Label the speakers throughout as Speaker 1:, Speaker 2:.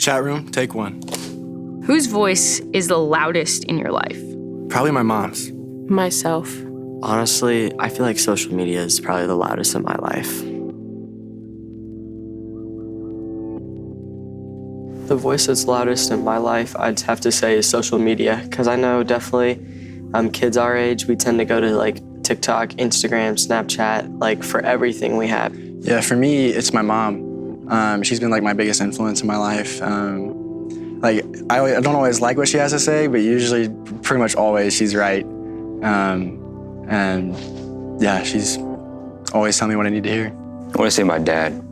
Speaker 1: Chat room, take one.
Speaker 2: Whose voice is the loudest in your life?
Speaker 1: Probably my mom's.
Speaker 3: Myself.
Speaker 4: Honestly, I feel like social media is probably the loudest in my life. The voice that's loudest in my life, I'd have to say, is social media, because I know definitely kids our age, we tend to go to like TikTok, Instagram, Snapchat, like for everything we have.
Speaker 1: Yeah, for me, it's my mom. She's been like my biggest influence in my life. Like I don't always like what she has to say, but usually, pretty much always, she's right. And yeah, she's always telling me what I need to hear.
Speaker 5: I want to say my dad.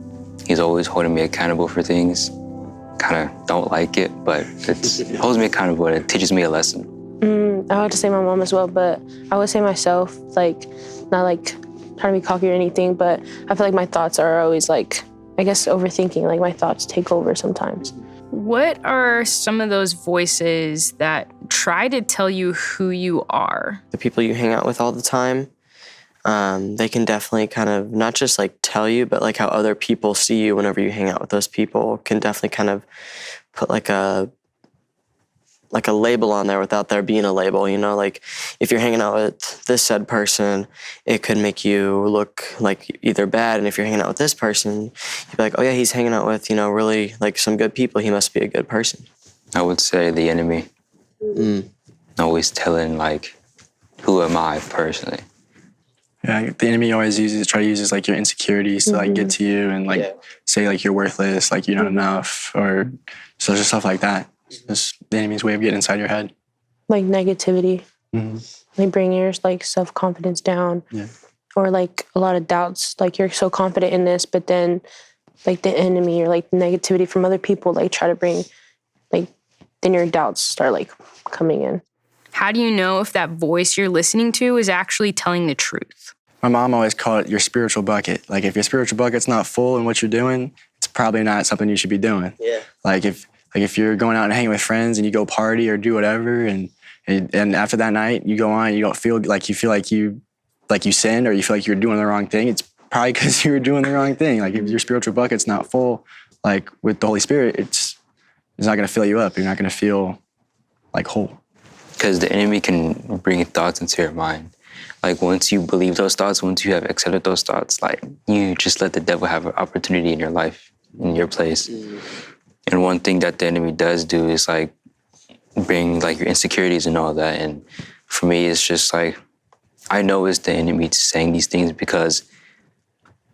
Speaker 5: He's always holding me accountable for things. Kind of don't like it, but it holds me accountable and it teaches me a lesson.
Speaker 3: I would say my mom as well, but I would say myself, like, not like trying to be cocky or anything, but I feel like my thoughts are always like, I guess overthinking, like my thoughts take over sometimes.
Speaker 2: What are some of those voices that try to tell you who you are?
Speaker 4: The people you hang out with all the time, they can definitely kind of not just like tell you, but like how other people see you whenever you hang out with those people can definitely kind of put like a label on there without there being a label, you know? Like if you're hanging out with this said person, it could make you look like either bad. And if you're hanging out with this person, you'd be like, oh yeah, he's hanging out with, really like some good people. He must be a good person.
Speaker 5: I would say the enemy. Always telling like, who am I personally?
Speaker 1: Yeah, the enemy always uses like your insecurities to like get to you and like say like you're worthless, like you're not enough, or such stuff like that. It's the enemy's way of getting inside your head.
Speaker 3: Like negativity. They bring your like self-confidence down. Or like a lot of doubts. Like you're so confident in this, but then like the enemy or like negativity from other people like try to bring like, then your doubts start like coming in.
Speaker 2: How do you know if that voice you're listening to is actually telling the truth?
Speaker 1: My mom always called it your spiritual bucket. Like if your spiritual bucket's not full in what you're doing, it's probably not something you should be doing. Like if you're going out and hanging with friends and you go party or do whatever, and after that night you go on, you don't feel like you sinned or you feel like you're doing the wrong thing, it's probably because you were doing the wrong thing. Like if your spiritual bucket's not full, like with the Holy Spirit, it's not going to fill you up. You're not going to feel like whole.
Speaker 5: Because the enemy can bring thoughts into your mind. Like once you believe those thoughts, once you have accepted those thoughts, like you just let the devil have an opportunity in your life, in your place. And one thing that the enemy does do is like bring like your insecurities and all that. And for me, it's just like, I know it's the enemy saying these things because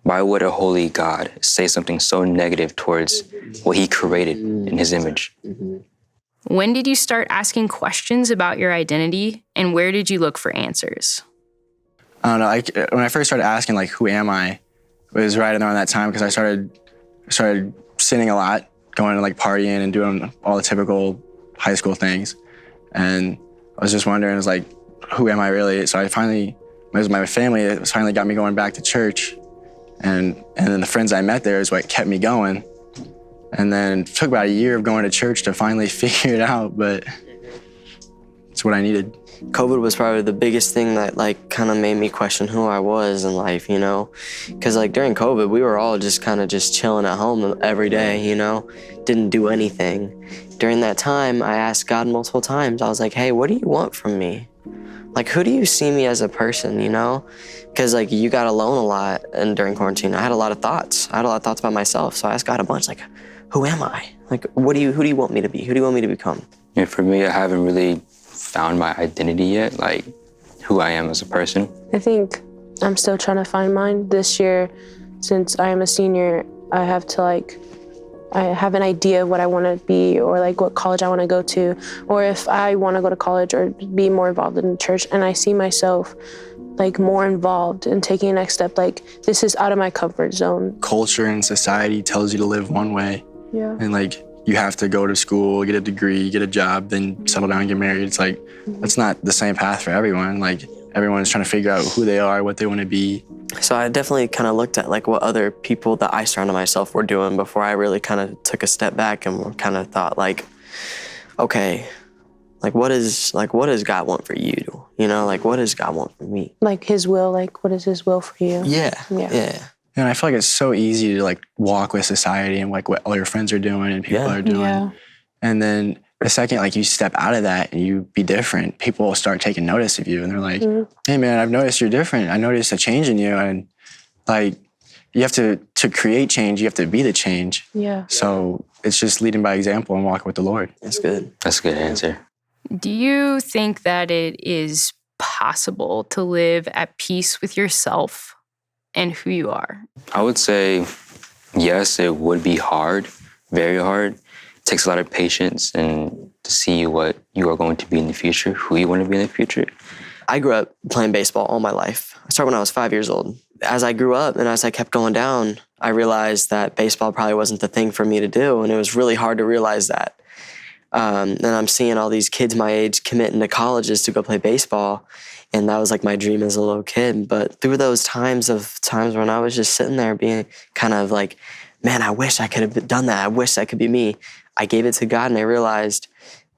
Speaker 5: why would a holy God say something so negative towards what he created in his image?
Speaker 2: When did you start asking questions about your identity, and where did you look for answers?
Speaker 1: I don't know. When I first started asking, like, who am I, it was right around that time because I started sinning a lot, going to like partying and doing all the typical high school things. And I was just wondering, I was like, who am I really? So it was my family that finally got me going back to church. And then the friends I met there is what kept me going. And then it took about a year of going to church to finally figure it out, but it's what I needed.
Speaker 4: COVID was probably the biggest thing that like kind of made me question who I was in life, Because like during COVID, we were all just kind of just chilling at home every day, Didn't do anything. During that time, I asked God multiple times. I was like, hey, what do you want from me? Like, who do you see me as a person, Because like you got alone a lot and during quarantine, I had a lot of thoughts. I had a lot of thoughts about myself. So I asked God a bunch, like, who am I? Like, who do you want me to be? Who do you want me to become?
Speaker 5: And for me, I haven't really found my identity yet, like who I am as a person.
Speaker 3: I think I'm still trying to find mine this year. Since I am a senior, I have an idea of what I want to be or like what college I want to go to, or if I want to go to college or be more involved in the church. And I see myself like more involved and taking the next step. Like this is out of my comfort zone.
Speaker 1: Culture and society tells you to live one way. And like you have to go to school, get a degree, get a job, then settle down and get married. It's like, that's not the same path for everyone. Like everyone's trying to figure out who they are, what they want to be.
Speaker 4: So I definitely kind of looked at like what other people that I surrounded myself were doing before I really kind of took a step back and kind of thought like, okay, like what does God want for you? Like what does God want for me?
Speaker 3: Like his will, like what is his will for you?
Speaker 4: Yeah.
Speaker 1: And I feel like it's so easy to like walk with society and like what all your friends are doing and people are doing.
Speaker 3: Yeah.
Speaker 1: And then the second like you step out of that and you be different, people will start taking notice of you. And they're like, hey man, I've noticed you're different. I noticed a change in you. And like, you have to create change, you have to be the change.
Speaker 3: Yeah.
Speaker 1: So it's just leading by example and walking with the Lord.
Speaker 4: That's good.
Speaker 5: That's a good answer.
Speaker 2: Do you think that it is possible to live at peace with yourself and who you are?
Speaker 5: I would say, yes, it would be hard, very hard. It takes a lot of patience and to see what you are going to be in the future, who you want to be in the future.
Speaker 4: I grew up playing baseball all my life. I started when I was 5 years old. As I grew up and as I kept going down, I realized that baseball probably wasn't the thing for me to do. And it was really hard to realize that. And I'm seeing all these kids my age committing to colleges to go play baseball. And that was like my dream as a little kid. But through those times when I was just sitting there being kind of like, man, I wish I could have done that. I wish that could be me. I gave it to God and I realized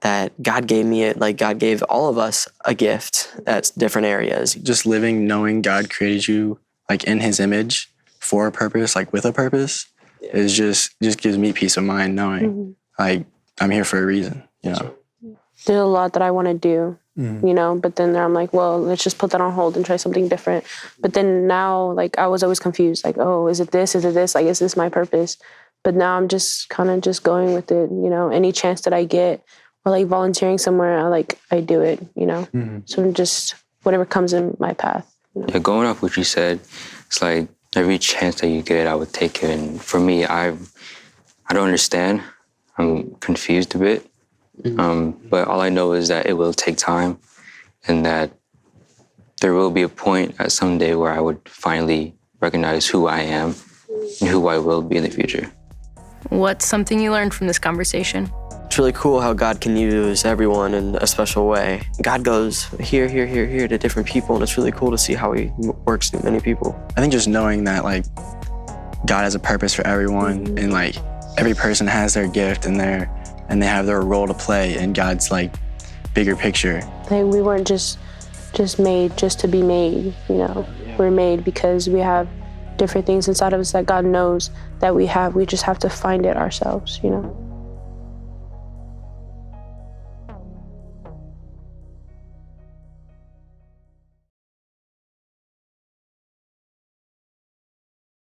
Speaker 4: that God gave me it, like God gave all of us a gift at different areas.
Speaker 1: Just living, knowing God created you like in his image for a purpose, like with a purpose, is just gives me peace of mind knowing like I'm here for a reason, you know.
Speaker 3: There's a lot that I want to do, you know, but then I'm like, well, let's just put that on hold and try something different. But then now, like, I was always confused, like, oh, is it this? Is it this? Like, is this my purpose? But now I'm just kind of just going with it, you know, any chance that I get or like volunteering somewhere, I do it, you know. So I'm just whatever comes in my path. You know?
Speaker 5: Yeah, going off what you said, it's like every chance that you get, I would take it. And for me, I don't understand. I'm confused a bit. But all I know is that it will take time and that there will be a point at some day where I would finally recognize who I am and who I will be in the future.
Speaker 2: What's something you learned from this conversation?
Speaker 4: It's really cool how God can use everyone in a special way. God goes here to different people, and it's really cool to see how he works through many people.
Speaker 1: I think just knowing that like God has a purpose for everyone and like every person has their gift and they have their role to play in God's like bigger picture.
Speaker 3: Like we weren't just made just to be made, you know. We're made because we have different things inside of us that God knows that we have. We just have to find it ourselves, you know.